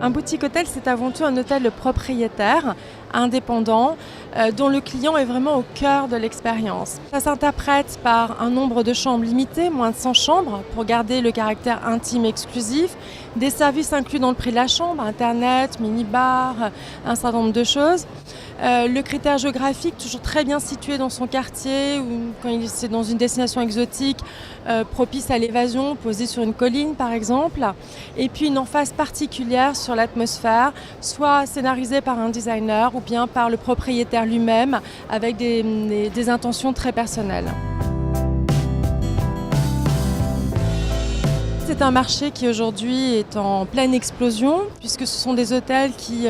Un boutique hôtel, c'est avant tout un hôtel propriétaire, indépendant, dont le client est vraiment au cœur de l'expérience. Ça s'interprète par un nombre de chambres limité, moins de 100 chambres, pour garder le caractère intime et exclusif, des services inclus dans le prix de la chambre, internet, mini-bar, un certain nombre de choses. Le critère géographique, toujours très bien situé dans son quartier, ou quand c'est dans une destination exotique, propice à l'évasion, posé sur une colline par exemple. Et puis une emphase particulière sur l'atmosphère, soit scénarisée par un designer ou bien par le propriétaire lui-même, avec des intentions très personnelles. C'est un marché qui aujourd'hui est en pleine explosion puisque ce sont des hôtels qui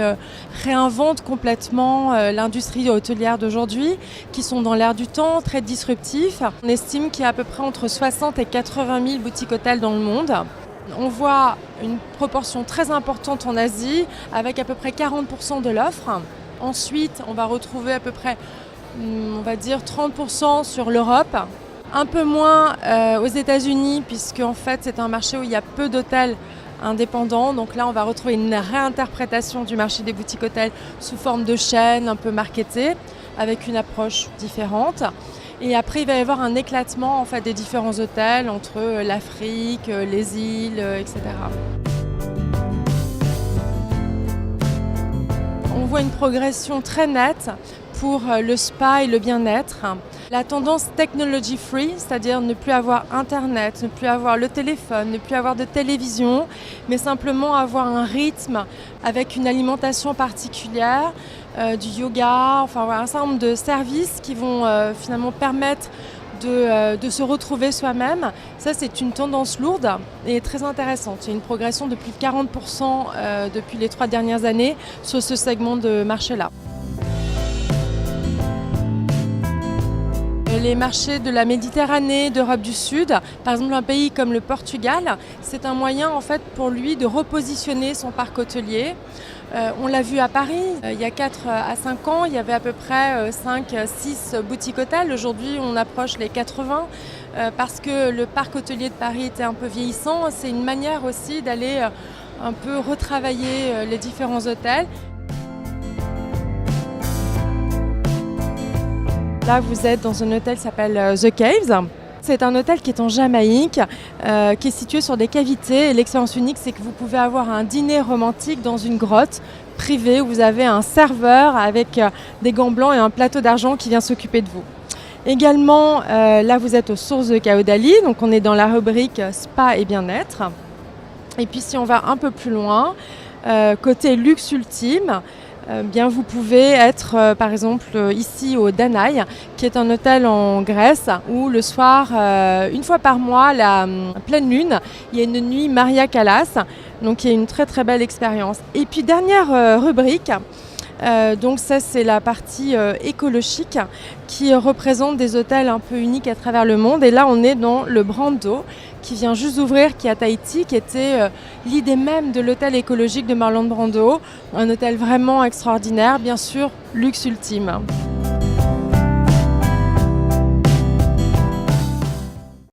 réinventent complètement l'industrie hôtelière d'aujourd'hui, qui sont dans l'air du temps, très disruptifs. On estime qu'il y a à peu près entre 60 et 80 000 boutiques hôtels dans le monde. On voit une proportion très importante en Asie avec à peu près 40% de l'offre. Ensuite, on va retrouver à peu près, on va dire 30% sur l'Europe. Un peu moins aux États-Unis, puisque en fait c'est un marché où il y a peu d'hôtels indépendants. Donc là, on va retrouver une réinterprétation du marché des boutiques hôtels sous forme de chaînes un peu marketées, avec une approche différente. Et après, il va y avoir un éclatement en fait, des différents hôtels entre l'Afrique, les îles, etc. On voit une progression très nette pour le spa et le bien-être. La tendance technology free, c'est-à-dire ne plus avoir internet, ne plus avoir le téléphone, ne plus avoir de télévision, mais simplement avoir un rythme avec une alimentation particulière, du yoga, enfin voilà, un certain nombre de services qui vont finalement permettre de se retrouver soi-même. Ça, c'est une tendance lourde et très intéressante. Il y a une progression de plus de 40% depuis les 3 dernières années sur ce segment de marché-là. Les marchés de la Méditerranée, d'Europe du Sud, par exemple un pays comme le Portugal, c'est un moyen en fait pour lui de repositionner son parc hôtelier. On l'a vu à Paris, il y a 4 à 5 ans, il y avait à peu près 5-6 boutiques hôtels. Aujourd'hui, on approche les 80 parce que le parc hôtelier de Paris était un peu vieillissant. C'est une manière aussi d'aller un peu retravailler les différents hôtels. Là, vous êtes dans un hôtel qui s'appelle The Caves. C'est un hôtel qui est en Jamaïque, qui est situé sur des cavités. Et l'expérience unique, c'est que vous pouvez avoir un dîner romantique dans une grotte privée où vous avez un serveur avec des gants blancs et un plateau d'argent qui vient s'occuper de vous. Également, là, vous êtes aux sources de Kaodali, donc on est dans la rubrique spa et bien-être. Et puis, si on va un peu plus loin, côté luxe ultime, bien vous pouvez être par exemple ici au Danaï, qui est un hôtel en Grèce où le soir, une fois par mois, la pleine lune, il y a une nuit Maria Callas, donc il y a une très très belle expérience. Et puis dernière rubrique, donc ça c'est la partie écologique qui représente des hôtels un peu uniques à travers le monde. Et là on est dans le Brando qui vient juste d'ouvrir, qui est à Tahiti, qui était l'idée même de l'hôtel écologique de Marlon Brando. Un hôtel vraiment extraordinaire, bien sûr, luxe ultime.